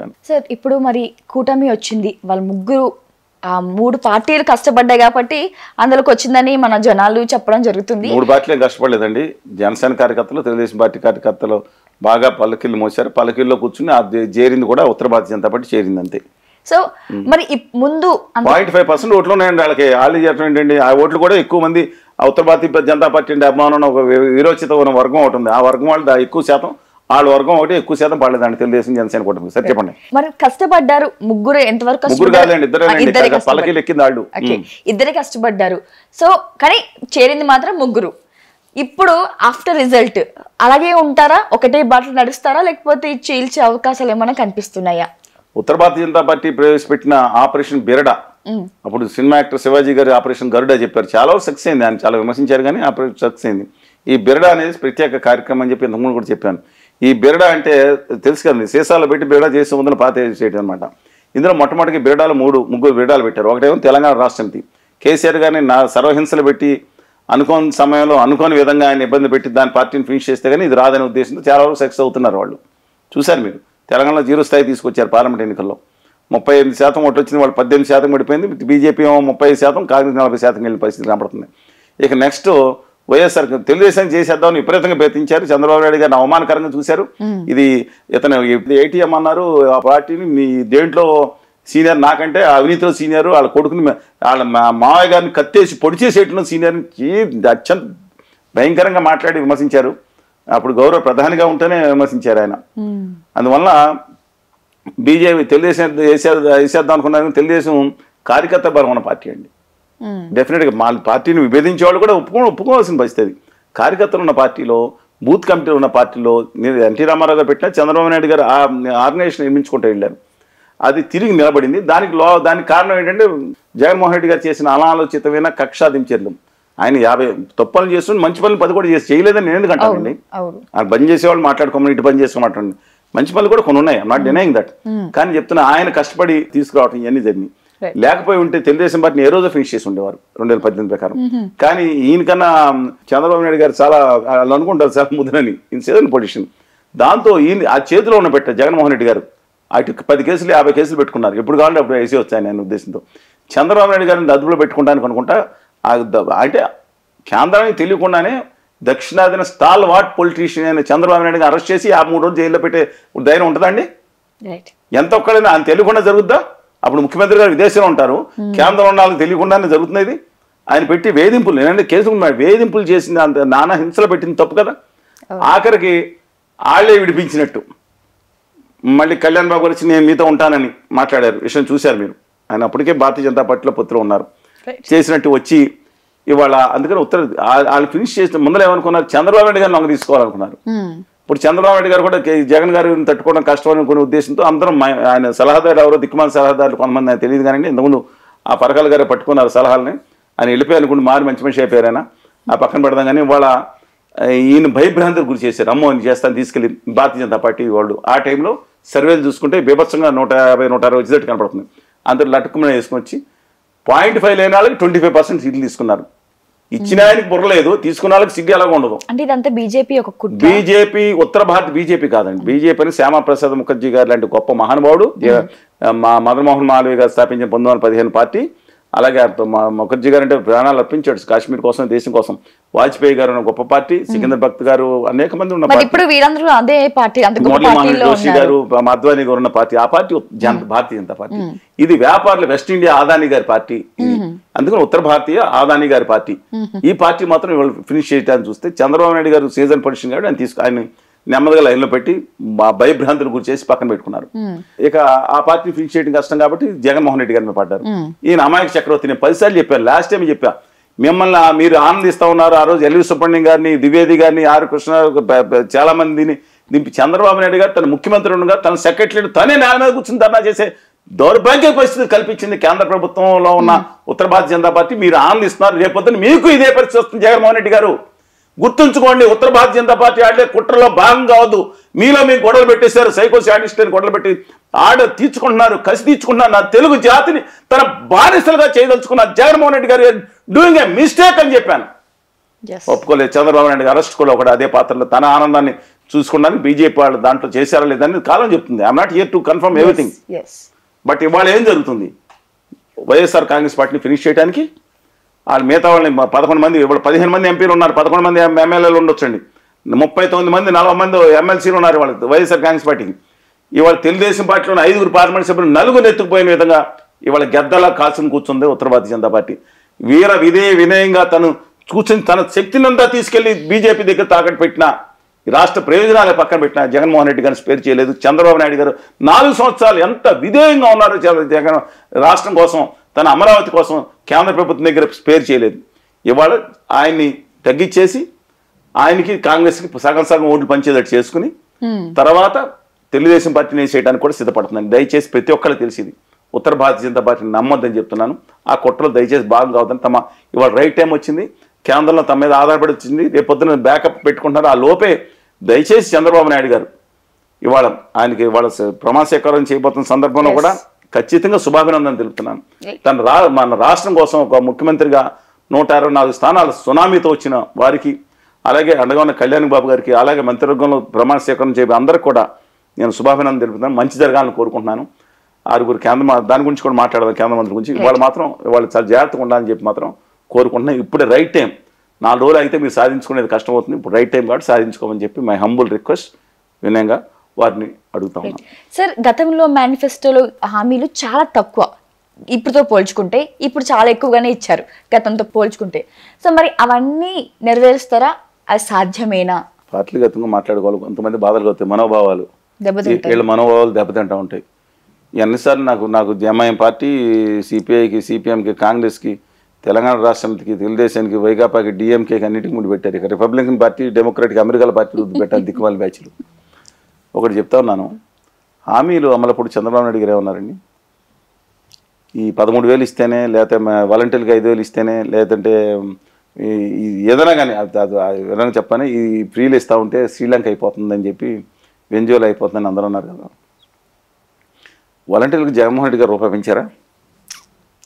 చెప్పాను. సార్ ఇప్పుడు మరి కూటమి వచ్చింది, వాళ్ళ ముగ్గురు ఆ 3 పార్టీలు కష్టపడ్డాయి కాబట్టి అందులోకి వచ్చిందని మన జనాలు చెప్పడం జరుగుతుంది. 3 పార్టీలే కష్టపడలేదండి. జనసేన కార్యకర్తలు, తెలుగుదేశం పార్టీ కార్యకర్తలు బాగా పల్లకిళ్ళు మోసారు. పల్లకిల్లో కూర్చుని అది చేరింది కూడా ఉత్తర భారతీయ జనతా పార్టీ చేరింది అంతే. సో మరి ముందు 0.5% ఓట్లు ఉన్నాయండి వాళ్ళకి. వాళ్ళు చెప్పడం ఏంటండి, ఆ ఓట్లు కూడా ఎక్కువ మంది ఉత్తర భారతీయ జనతా పార్టీ అంటే అభిమానం ఒక విరోచిత ఉన్న వర్గం ఒకటి ఉంది. ఆ వర్గం వాళ్ళు ఎక్కువ శాతం, వాళ్ళ వర్గం ఒకటి ఎక్కువ శాతం పడలేదండి తెలుగుదేశం జనసేన కూటమి. సరే చెప్పండి. మరి కష్టపడ్డారు ముగ్గురు, ఎంతవరకు ముగ్గురు కాదండి, ఇద్దరే పల్లకీలు ఎక్కింది వాళ్ళు. ఇద్దరే కష్టపడ్డారు. సో కానీ చేరింది మాత్రం ముగ్గురు. ఇప్పుడు ఆఫ్టర్ రిజల్ట్ అలాగే ఉంటారా, ఒకటే బాటలు నడుస్తారా, లేకపోతే చీల్చే అవకాశాలు ఏమైనా కనిపిస్తున్నాయా? ఉత్తర భారతీయ జనతా పార్టీ ప్రవేశపెట్టిన ఆపరేషన్ బిరడా, అప్పుడు సినిమా యాక్టర్ శివాజీ గారి ఆపరేషన్ గరుడ చెప్పారు, చాలా సక్సెస్ అయింది. ఆయన చాలా విమర్శించారు కానీ ఆపరేషన్ సక్సెస్ అయింది. ఈ బిరడా అనేది ప్రత్యేక కార్యక్రమం అని చెప్పి ఇంతకుముందు కూడా చెప్పాను. ఈ బిరడా అంటే తెలుసు కదండి, సీసాలు పెట్టి బిరడా చేసే ముందు పాత చేయడం అనమాట. ఇందులో మొట్టమొదటికి బిరడాలు ముగ్గురు బిరడాలు పెట్టారు. ఒకటేమో తెలంగాణ రాష్ట్ర సమితి, కేసీఆర్ గారిని సర్వహింసలు పెట్టి అనుకోని సమయంలో అనుకోని విధంగా ఆయన ఇబ్బంది పెట్టి దాని పార్టీని ఫినిష్ చేస్తే కానీ ఇది రాదనే ఉద్దేశంతో చాలా వరకు సక్సెస్ అవుతున్నారు వాళ్ళు. చూశారు మీరు, తెలంగాణలో 0 స్థాయి తీసుకొచ్చారు పార్లమెంట్ ఎన్నికల్లో. 38% ఓట్లు వచ్చింది, వాళ్ళు 18% పడిపోయింది. బీజేపీ 30%, కాంగ్రెస్ 40% వెళ్ళిన పరిస్థితి కనపడుతుంది. ఇక నెక్స్ట్ వైఎస్ఆర్ తెలుగుదేశం చేసేద్దామని విపరీతంగా ప్రయత్నించారు. చంద్రబాబు నాయుడు గారిని అవమానకరంగా చూశారు. ఇది ఇతను ఏటీఎం అన్నారు, ఆ పార్టీని మీ దేంట్లో సీనియర్ నాకంటే అవినీతిలో సీనియర్, వాళ్ళ కొడుకుని వాళ్ళ మావయ్య గారిని కత్తేసి పొడి చేసేయటం సీనియర్ని అత్యంత భయంకరంగా మాట్లాడి విమర్శించారు. అప్పుడు గౌరవ ప్రధానిగా ఉంటేనే విమర్శించారు ఆయన. అందువల్ల బీజేపీ తెలుగుదేశం వేసేద్దాం అనుకున్నారు. తెలుగుదేశం కార్యకర్త బలం ఉన్న పార్టీ అండి. డెఫినెట్గా మా పార్టీని విభేదించే వాళ్ళు కూడా ఒప్పుకోవాల్సిన పరిస్థితి. కార్యకర్తలు ఉన్న పార్టీలో, బూత్ కమిటీలు ఉన్న పార్టీలో ఎన్టీ రామారావు గారు పెట్టినా చంద్రబాబు నాయుడు గారు ఆ ఆర్గనైజేషన్ నిర్మించుకుంటూ వెళ్ళారు. అది తిరిగి నిలబడింది. దానికి కారణం ఏంటంటే జగన్మోహన్ రెడ్డి గారు చేసిన అనాలోచితమైన కక్షాదించర్లు. ఆయన 50 తప్పులు చేస్తుంటే మంచి పనులు 10 కూడా చేయలేదని నేను ఎందుకు అంటానండి. ఆయన బంద్ చేసేవాళ్ళు మాట్లాడుకోమని, ఇటు బంద్ చేసుకోమంటండి. మంచి పనులు కూడా కొన్ని ఉన్నాయి, ఐఎమ్ నాట్ డినైయింగ్ దట్. కానీ చెప్తున్నా ఆయన కష్టపడి తీసుకురావటం ఇవన్నీ జరిగినాయి. లేకపోయి ఉంటే తెలుగుదేశం పార్టీని ఏ రోజు ఫినిష్ చేసి ఉండేవారు 2018 ప్రకారం. కానీ ఈయనకన్నా చంద్రబాబు నాయుడు గారు చాలా వాళ్ళు అనుకుంటారు చాలా ముద్రని, ఇన్ సీజన్ పొజిషన్. దాంతో ఈయన ఆ చేతిలో ఉన్న పెట్టారు జగన్మోహన్ రెడ్డి గారు. అటు 10 కేసులు 50 కేసులు పెట్టుకున్నారు. ఎప్పుడు కావాలంటే అప్పుడు వేసి వచ్చాయని ఆయన ఉద్దేశంతో. చంద్రబాబు నాయుడు గారిని అదుపులో పెట్టుకుంటానికి అనుకుంటా, అంటే కేంద్రానికి తెలియకుండానే దక్షిణాదిన స్టాల్ వాట్ పొలిటీషియన్ అయిన చంద్రబాబు నాయుడు గారిని అరెస్ట్ చేసి 53 రోజులు జైల్లో పెట్టే ధైర్యం ఉంటుందండి? ఎంత ఒక్కడైనా ఆయన తెలియకుండా జరుగుద్దా? అప్పుడు ముఖ్యమంత్రి గారు విదేశంలో ఉంటారు, కేంద్రం ఉండాలని తెలియకుండానే జరుగుతుంది ఇది. ఆయన పెట్టి వేధింపులు, నేనంటే కేసులు వేధింపులు చేసింది, అంత నానా హింసలు పెట్టింది తప్పు కదా. ఆఖరికి ఆళ్లే విడిపించినట్టు మళ్ళీ కళ్యాణ్ బాబు గారు వచ్చి నేను మీతో ఉంటానని మాట్లాడారు. విషయం చూశారు మీరు. ఆయన అప్పటికే భారతీయ జనతా పార్టీలో పొత్తులో ఉన్నారు. చేసినట్టు వచ్చి ఇవాళ అందుకని వాళ్ళు ఫినిష్ చేసిన ముందర ఏమనుకున్నారు, చంద్రబాబు నాయుడు గారిని లొంగ తీసుకోవాలనుకున్నారు. ఇప్పుడు చంద్రబాబు నాయుడు గారు కూడా జగన్ గారిని తట్టుకోవడం కష్టం అనుకునే ఉద్దేశంతో అందరం ఆయన సలహాదారు ఎవరో దిక్కుమాల సలహాదారులు కొంతమంది ఆయన తెలియదు కానీ ఇంతకుముందు ఆ పరకాల గారే పట్టుకున్నారు సలహాలని. ఆయన వెళ్ళిపోయి అనుకుంటే మారి మంచి మనిషి అయిపోయారు ఆయన. ఆ పక్కన పెడదాం కానీ ఇవాళ ఈయన భయభ్రాంతికి గురి చేశారు. అమ్మో ఆయన చేస్తాను తీసుకెళ్ళి భారతీయ జనతా పార్టీ వాళ్ళు. ఆ టైంలో సర్వేలు చూసుకుంటే బీభత్సంగా 150-160 వచ్చేటట్టు కనపడుతుంది. అందరూ లట్టుకుమని వేసుకొని వచ్చి 0.5 లేని వాళ్ళకి 25% సీట్లు తీసుకున్నారు. ఇచ్చిన ఆయనకి బుర్రలేదు, తీసుకున్న వాళ్ళకి సిగ్గు ఎలాగ ఉండదు. అంటే ఇదంతా బీజేపీ బీజేపీ ఉత్తర భారత బీజేపీ కాదండి. బీజేపీ అని శ్యామాప్రసాద్ ముఖర్జీ గారు లాంటి గొప్ప మహానుభావుడు, మదన్ మోహన్ మాలవీయ గారు స్థాపించిన 1915 పార్టీ. అలాగే ముఖర్జీ గారు అంటే ప్రాణాలు అర్పించాడు కాశ్మీర్ కోసం, దేశం కోసం. వాజ్పేయి గారు ఉన్న గొప్ప పార్టీ, సికిందర్ భక్త్ గారు అనేక మంది ఉన్న పార్టీ, మురళీ మనోహర్ జోషి గారు, అద్వానీ గారు ఉన్న పార్టీ. ఆ పార్టీ భారతీయ జనతా పార్టీ. ఇది వ్యాపారులు వెస్ట్ ఇండియా ఆదానీ గారి పార్టీ. అందుకని ఉత్తర భారతీయ ఆదానీ గారి పార్టీ. ఈ పార్టీ మాత్రం ఇవాళ ఫినిష్ చేయడానికి చూస్తే చంద్రబాబు నాయుడు గారు సీజన్ పొజిషన్ గారు ఆయన నెమ్మదిగా లైన్లో పెట్టి భయభ్రాంతులు గురి చేసి పక్కన పెట్టుకున్నారు. ఇక ఆ పార్టీ ఫినిష్ చేయడం కష్టం కాబట్టి జగన్మోహన్ రెడ్డి గారిని పడ్డారు. ఈయన అమాయక చక్రవర్తి. నేను 10 సార్లు చెప్పాను, లాస్ట్ టైం చెప్పా, మిమ్మల్ని మీరు ఆనందిస్తా ఉన్నారు. ఆ రోజు ఎల్వి సుబ్రహ్మణ్యం గారిని, ద్వివేది గారిని, ఆర్ కృష్ణ చాలా మందిని దింపి చంద్రబాబు నాయుడు గారు తన ముఖ్యమంత్రి ఉండగా తన సెక్రటరీ తనే నేల మీద కూర్చుని ధర్నా చేసే దౌర్భాగ్య పరిస్థితి కల్పించింది కేంద్ర ప్రభుత్వంలో ఉన్న ఉత్తర భారతీయ జనతా పార్టీ. మీరు ఆనందిస్తున్నారు, రేపొద్దున మీకు ఇదే పరిస్థితి వస్తుంది. జగన్మోహన్ రెడ్డి గారు గుర్తుంచుకోండి, ఉత్తర భారతీయ జనతా పార్టీ ఆడే కుట్రలో భాగం కావద్దు. మీలో మీకు గొడవలు పెట్టేశారు, సైకో శాడిస్టులను గొడవలు పెట్టి తీర్చుకుంటున్నారు, కసి తీర్చుకుంటున్నారు. నా తెలుగు జాతిని తన బానిసలుగా చేయదలుచుకున్నారు. జగన్మోహన్ రెడ్డి గారు డూయింగ్ ఏ మిస్టేక్ అని చెప్పాను. ఒప్పుకోలేదు. చంద్రబాబు నాయుడు గారు అరెస్ట్ కూడా ఒకటి అదే పాత్రలో తన ఆనందాన్ని చూసుకోవడానికి బీజేపీ వాళ్ళు దాంట్లో చేశారా లేదని కాలం చెప్తుంది. I'm not here to confirm everything. But ఇవాళ ఏం జరుగుతుంది, వైఎస్ఆర్ కాంగ్రెస్ పార్టీని ఫినిష్ చేయడానికి వాళ్ళు మిగతా వాళ్ళని 11 మంది, ఇవాళ 15 మంది ఎంపీలు ఉన్నారు, 11 మంది ఎమ్మెల్యేలు ఉండొచ్చండి, 39 మంది 40 మంది ఎమ్మెల్సీలు ఉన్నారు వాళ్ళకి వైఎస్ఆర్ కాంగ్రెస్ పార్టీకి. ఇవాళ తెలుగుదేశం పార్టీలోని 5 పార్లమెంట్ సభ్యులు 4 ఎత్తుకుపోయిన విధంగా ఇవాళ గద్దలా కాల్చుని కూర్చుంది ఉత్తర భారతీయ జనతా పార్టీ. వినయంగా తను కూర్చొని తన శక్తినంతా తీసుకెళ్లి బీజేపీ దగ్గర తాకట్టు పెట్టినా, రాష్ట్ర ప్రయోజనాలే పక్కన పెట్టినా జగన్మోహన్ రెడ్డి గారిని స్పేర్ చేయలేదు. చంద్రబాబు నాయుడు గారు 4 సంవత్సరాలు ఎంత విధేయంగా ఉన్నారు జగన్ రాష్ట్రం కోసం, తన అమరావతి కోసం కేంద్ర ప్రభుత్వం దగ్గర స్పేర్ చేయలేదు. ఇవాళ ఆయన్ని తగ్గించేసి ఆయనకి కాంగ్రెస్కి సగం ఓట్లు పంచేటట్టు చేసుకుని తర్వాత తెలుగుదేశం పార్టీని వేసేయడానికి కూడా సిద్ధపడుతుందండి. దయచేసి ప్రతి ఒక్కరికి తెలిసింది, ఉత్తర భారతీయ జనతా పార్టీని నమ్మొద్దని చెప్తున్నాను. ఆ కుట్రలో దయచేసి భాగం కావద్దని ఇవాళ రైట్ టైం వచ్చింది, కేంద్రంలో తమ మీద ఆధారపడి వచ్చింది, రేపు పొద్దున బ్యాకప్ పెట్టుకుంటున్నారు. ఆ లోపే దయచేసి చంద్రబాబు నాయుడు గారు ఇవాళ ఆయనకి ఇవాళ ప్రమాణ స్వీకారం చేయబోతున్న సందర్భంలో కూడా ఖచ్చితంగా శుభాభినందన తెలుపుతున్నాను. మన రాష్ట్రం కోసం ఒక ముఖ్యమంత్రిగా 164 స్థానాలు సునామీతో వచ్చిన వారికి, అలాగే అండగా ఉన్న కళ్యాణ్ బాబు గారికి, అలాగే మంత్రివర్గంలో ప్రమాణ స్వీకారం చేయబోయే అందరికీ కూడా నేను శుభాభినందన తెలుపుతున్నాను. మంచి జరగాలని కోరుకుంటున్నాను. 6 దాని గురించి కూడా మాట్లాడదాం, కేంద్ర మంత్రి గురించి. ఇవాళ చాలా జాగ్రత్తగా ఉండాలని చెప్పి మాత్రం కోరుకుంటున్నాను. ఇప్పుడే రైట్ టైం. 4 రోజులు అయితే మీరు సాధించుకునేది కష్టం అవుతుంది. ఇప్పుడు రైట్ టైం కాబట్టి సాధించుకోమని చెప్పి మై హంబుల్ రిక్వెస్ట్ వినయంగా వారిని అడుగుతా ఉన్నాను. సార్, గతంలో మేనిఫెస్టోలో హామీలు చాలా తక్కువ, ఇప్పుడుతో పోల్చుకుంటే ఇప్పుడు చాలా ఎక్కువగానే ఇచ్చారు గతంతో పోల్చుకుంటే. సో మరి అవన్నీ నెరవేరుస్తారా? అది సాధ్యమేనా? పార్టీగతంగా మాట్లాడుకోవాలి. కొంతమంది బాధలు అవుతాయి, మనోభావాలు, వీళ్ళ మనోభావాలు దెబ్బతింటూ ఉంటాయి. ఎన్నిసార్లు నాకు ఎంఐఎం పార్టీ, సిపిఐకి, సిపిఎంకి, కాంగ్రెస్కి, తెలంగాణ రాష్ట్రానికి, తెలుగుదేశానికి, వైకాపాకి, డిఎంకేకి అన్నిటికీ ముడి పెట్టారు. ఇక రిపబ్లికన్ పార్టీ, డెమోక్రాటిక్ అమెరికాల పార్టీలు పెట్టారు దిక్కుమాల బ్యాచ్లు. ఒకటి చెప్తా ఉన్నాను, హామీలు అమలప్పుడు చంద్రబాబు నాయుడు గారు ఏమన్నారండి, ఈ 13,000 ఇస్తేనే, లేకపోతే వాలంటీర్కి 5,000 ఇస్తేనే, లేదంటే ఏదైనా కానీ ఏదైనా చెప్పని ఈ ఫ్రీలు ఇస్తూ ఉంటే శ్రీలంక అయిపోతుందని చెప్పి, వెంజువల్ అయిపోతుందని అందరూ అన్నారు కదా. వాలంటీర్లకు జగన్మోహన్ రెడ్డి గారు రూపాయి పెంచారా?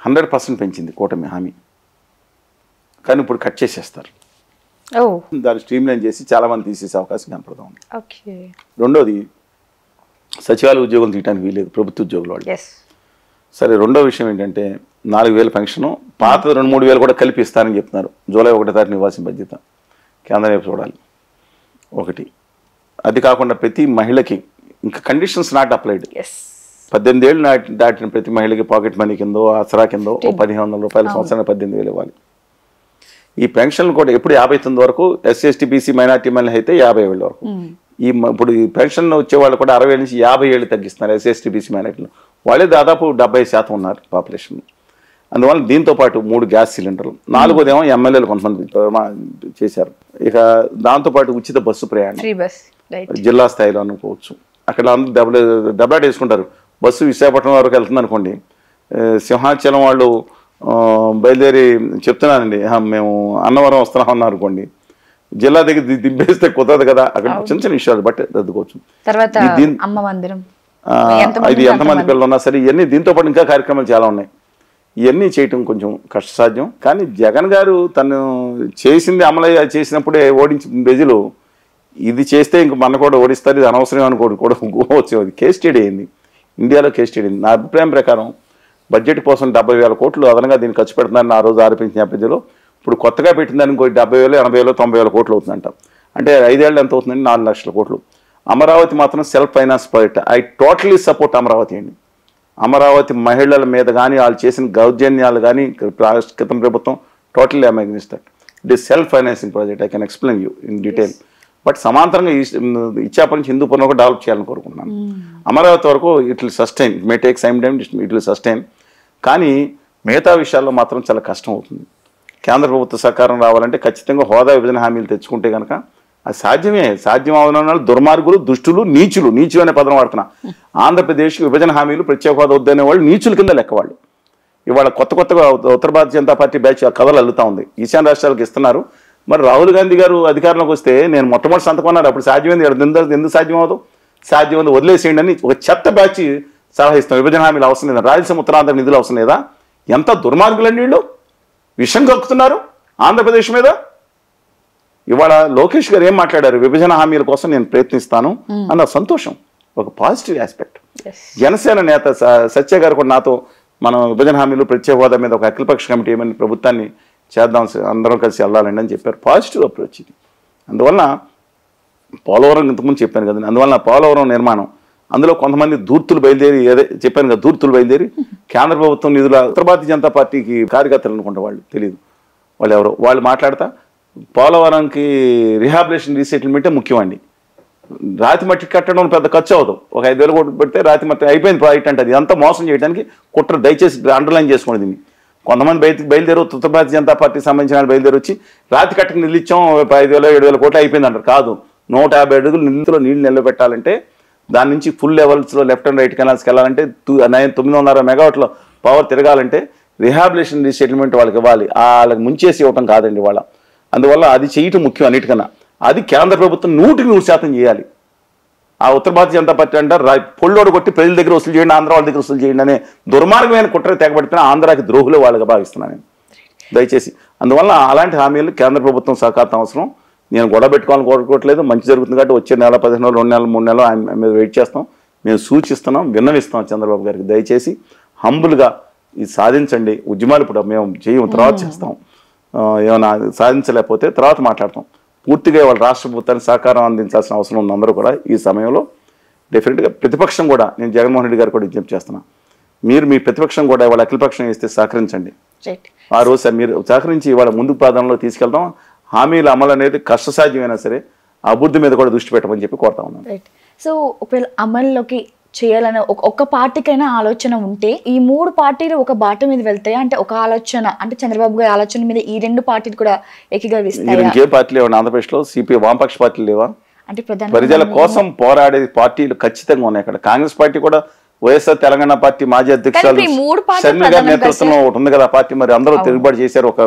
100% పెంచింది కూటమి హామీ. కానీ ఇప్పుడు కట్ చేసేస్తారు. దాన్ని స్ట్రీమ్లైన్ చేసి చాలామంది తీసేసే అవకాశం కనపడతా ఉంది. రెండోది, సచివాలయ ఉద్యోగులు తీయడానికి వీలేదు, ప్రభుత్వ ఉద్యోగుల వాళ్ళు. సరే, రెండో విషయం ఏంటంటే 4,000 పెన్షను, పాత 2-3 కూడా కలిపి ఇస్తారని చెప్తున్నారు. జూలై 1వ తారీఖున ఇవ్వాల్సిన బాధ్యత కేంద్రం వైపు చూడాలి. ఒకటి అది కాకుండా ప్రతి మహిళకి ఇంకా కండిషన్స్ నాట్ అప్లైడ్. 18 ఏళ్ళు దాటిన ప్రతి మహిళకి పాకెట్ మనీ కిందో, ఆసరా కిందో 1,500 రూపాయల సంవత్సరానికి 18,000 ఇవ్వాలి. ఈ పెన్షన్లు కూడా ఎప్పుడు 59 వరకు, ఎస్సీ ఎస్టీ బీసీ మైనార్టీ మహిళ అయితే 50 ఏళ్ళ వరకు. ఇప్పుడు ఈ పెన్షన్ వచ్చే వాళ్ళు కూడా 60 ఏళ్ళ నుంచి 50 ఏళ్ళు తగ్గిస్తున్నారు. ఎస్సీ ఎస్టీ బీసీ మైనార్టీలు వాళ్ళే దాదాపు 70% ఉన్నారు పాపులేషన్. అందువల్ల దీంతో పాటు 3 గ్యాస్ సిలిండర్లు, 4వదేమో ఎమ్మెల్యేలు కొంతమంది చేశారు. ఇక దాంతోపాటు ఉచిత బస్సు ప్రయాణం జిల్లా స్థాయిలో అనుకోవచ్చు. అక్కడ అందరూ దెబ్బలాట వేసుకుంటారు. బస్సు విశాఖపట్నం వరకు వెళ్తుంది అనుకోండి, సింహాచలం వాళ్ళు బయలుదేరి చెప్తున్నానండి మేము అన్నవరం వస్తున్నాం అన్నారు అనుకోండి, జిల్లా దగ్గర దింపేస్తే కుదరదు కదా. అక్కడ చిన్న చిన్న విషయాలు బట్టి రద్దుకోవచ్చు. ఇది ఎంతమంది పిల్లలు ఉన్నా సరే, ఇవన్నీ దీంతో పాటు ఇంకా కార్యక్రమాలు చాలా ఉన్నాయి. ఇవన్నీ చేయటం కొంచెం కష్టసాధ్యం. కానీ జగన్ గారు తను చేసింది అమలు చేసినప్పుడే ఓడించి ప్రజలు ఇది చేస్తే ఇంక మన కూడా ఓడిస్తారు, ఇది అనవసరం అనుకోడు కూడా వచ్చేది. కేస్ స్టడీ అయింది, ఇండియాలో కేస్ స్టడీ అయింది. నా అభిప్రాయం ప్రకారం బడ్జెట్ కోసం 70,000 కోట్లు అదనంగా దీన్ని ఖర్చు పెడుతున్నారని ఆ రోజు ఆరోపించిన నేపథ్యంలో ఇప్పుడు కొత్తగా పెట్టిందని ఇంకో 70,000, 80,000, 90,000 కోట్లు అవుతుందంట. అంటే 5 ఏళ్ళు ఎంత అవుతుందండి? 4 లక్షల కోట్లు. అమరావతి మాత్రం self finance project. I totally support Amaravati అండి. అమరావతి మహిళల మీద కానీ వాళ్ళు చేసిన దౌర్జన్యాలు కానీ క్రితం ప్రభుత్వం totally I'm against that. It is self financing project. I can explain you in detail. But సమాంతరంగా ఇచ్చాపటి నుంచి హిందూపురం కూడా డెవలప్ చేయాలని కోరుకుంటున్నాను. అమరావతి వరకు it will sustain, it may take some time, it will sustain. కానీ మిగతా విషయాల్లో మాత్రం చాలా కష్టం అవుతుంది. కేంద్ర ప్రభుత్వ సహకారం రావాలంటే ఖచ్చితంగా హోదా విభజన హామీలు తెచ్చుకుంటే కనుక అది సాధ్యమే. సాధ్యం అవున దుర్మార్గులు, దుష్టులు, నీచులు, నీచు అనే పదం వాడుతున్నా. ఆంధ్రప్రదేశ్కి విభజన హామీలు, ప్రత్యేక హోదా వద్దనే వాళ్ళు నీచుల కింద లెక్కవాళ్ళు. ఇవాళ కొత్తగా ఉత్తర భారతీయ జనతా పార్టీ బ్యాచ్ కథలు అల్లుతా ఉంది. ఈశాన్య రాష్ట్రాలకు ఇస్తున్నారు. మరి రాహుల్ గాంధీ గారు అధికారంలోకి వస్తే నేను మొట్టమొదటి సంతకం అన్నారు. అప్పుడు సాధ్యమైంది, ఎందుకు సాధ్యం అవదు? సాధ్యమైంది వదిలేసేయండి అని ఒక చెత్త బ్యాచ్ సలహా ఇస్తాం. విభజన హామీలు అవసరం లేదా? రాయలసీమ ఉత్తరాంధ్ర నిధులు అవసరం లేదా? ఎంత దుర్మార్గులండి వీళ్ళు! విషం కక్కుతున్నారు ఆంధ్రప్రదేశ్ మీద. ఇవాళ లోకేష్ గారు ఏం మాట్లాడారు, విభజన హామీల కోసం నేను ప్రయత్నిస్తాను అన్న సంతోషం, ఒక పాజిటివ్ ఆస్పెక్ట్. జనసేన నేత సత్య గారు కూడా నాతో మనం విభజన హామీలు ప్రత్యేక హోదా మీద ఒక అఖిలపక్ష కమిటీ ఏమని ప్రభుత్వాన్ని చేద్దాం, అందరం కలిసి వెళ్ళాలండి అని చెప్పారు. పాజిటివ్ అప్రోచ్ ఇది. అందువలన పోలవరం ఇంతకుముందు చెప్పాను కదండి, అందువలన పోలవరం నిర్మాణం అందులో కొంతమంది దూర్తులు బయలుదేరి చెప్పాను కదా, దూర్తులు బయలుదేరి కేంద్ర ప్రభుత్వం నిధుల ఉత్తర భారతీయ జనతా పార్టీకి కార్యకర్తలు అనుకుంటా, వాళ్ళు తెలియదు వాళ్ళు ఎవరో, వాళ్ళు మాట్లాడతా పోలవరంకి రిహాబిలేషన్ రీసెటిల్మెంటే ముఖ్యమండి, రాతి మట్టి కట్టడం పెద్ద ఖర్చు అవుతాం, ఒక 5,000 కోట్లు పెడితే రాతి మట్టి అయిపోయింది ప్రాజెక్ట్ అంటే, అది అంతా మోసం చేయడానికి కుట్ర. దయచేసి అండర్లైన్ చేసుకోండి దీన్ని. కొంతమంది బయలుదేరు ఉత్తర భారతీయ జనతా పార్టీకి సంబంధించిన వాళ్ళు బయలుదేరి వచ్చి రాతి కట్టకి నిధులు ఇచ్చాం 5,000 7,000 కోట్లు అయిపోయింది అంటారు. కాదు, 150 అడుగులు నిధులో నీళ్లు నిలబెట్టాలంటే దాని నుంచి ఫుల్ లెవెల్స్లో లెఫ్ట్ అండ్ రైట్ కెనాల్స్కి వెళ్ళాలంటే 900 మెగావాట్ల పవర్ తిరగాలంటే రిహాబిలేషన్ రీసెటిల్మెంట్ వాళ్ళకి ఇవ్వాలి, వాళ్ళకి ముంచేసి ఇవ్వటం కాదండి వాళ్ళ. అందువల్ల అది చేయటం ముఖ్యం అన్నిటికన్నా. అది కేంద్ర ప్రభుత్వం 100% చేయాలి. ఆ ఉత్తర భారతీయ జనతా పార్టీ అంటారు పొళ్ళోడు కొట్టి ప్రజల దగ్గర వసూలు చేయండి, ఆంధ్ర వాళ్ళ దగ్గర వసూలు చేయండి అనే దుర్మార్గమైన కుట్ర తెగబడిపోయిన ఆంధ్రాకి ద్రోహులు వాళ్ళగా భావిస్తున్నాను నేను, దయచేసి. అందువల్ల అలాంటి హామీలు కేంద్ర ప్రభుత్వం సహకారం అవసరం. నేను గొడవ పెట్టుకోవాలని కోరుకోవట్లేదు, మంచి జరుగుతుంది కాబట్టి వచ్చే నెల 15 నెలలు 2 నెలలు 3 నెలలు ఆయన మీద వెయిట్ చేస్తాం. మేము సూచిస్తున్నాం, విన్నవిస్తాం చంద్రబాబు గారికి, దయచేసి హంబుల్గా ఇది సాధించండి. ఉద్యమాలు ఇప్పుడు మేము చేయము, తర్వాత చేస్తాం, ఏమైనా సాధించలేకపోతే తర్వాత మాట్లాడతాం. పూర్తిగా వాళ్ళ రాష్ట్ర ప్రభుత్వానికి సహకారం అందించాల్సిన అవసరం ఉంది అందరూ కూడా. ఈ సమయంలో డెఫినెట్గా ప్రతిపక్షం కూడా, నేను జగన్మోహన్ రెడ్డి గారు కూడా విజ్ఞప్తి చేస్తున్నా, మీరు మీ ప్రతిపక్షం కూడా వాళ్ళ అఖిలపక్షం వేస్తే సహకరించండి. ఆ రోజు సార్ మీరు సహకరించి వాళ్ళ ముందు ప్రాధాన్యంలో తీసుకెళ్తాం. హామీల అమలు అనేది కష్టసాధ్యమైనా సరే అభివృద్ధి మీద కూడా దృష్టి పెట్టమని చెప్పి కోరుతా ఉన్నాను. సో ఒకవేళ అమల్లోకి చేయాలని ఒక్క పార్టీకైనా ఆలోచన ఉంటే ఈ 3 పార్టీలు ఒక బాట మీద వెళ్తాయి అంటే, ఒక ఆలోచన అంటే చంద్రబాబు గారి ఆలోచన మీద ఈ 2 పార్టీలు కూడా ఏకీభవిస్తాయి. ఇంకే పార్టీలు లేవా ఆంధ్రప్రదేశ్లో? సిపిఐ వామపక్ష పార్టీలు లేవా? అంటే ప్రజల కోసం పోరాడే పార్టీలు ఖచ్చితంగా ఉన్నాయి ఇక్కడ. కాంగ్రెస్ పార్టీ కూడా వైఎస్ఆర్ తెలంగాణ పార్టీ మాజీ అధ్యక్షురాలు షర్మిల గారి నేతృత్వంలో ఒకటి ఉంది కదా పార్టీ, మరి అందరూ తిరుగుబాటు చేశారు. ఒక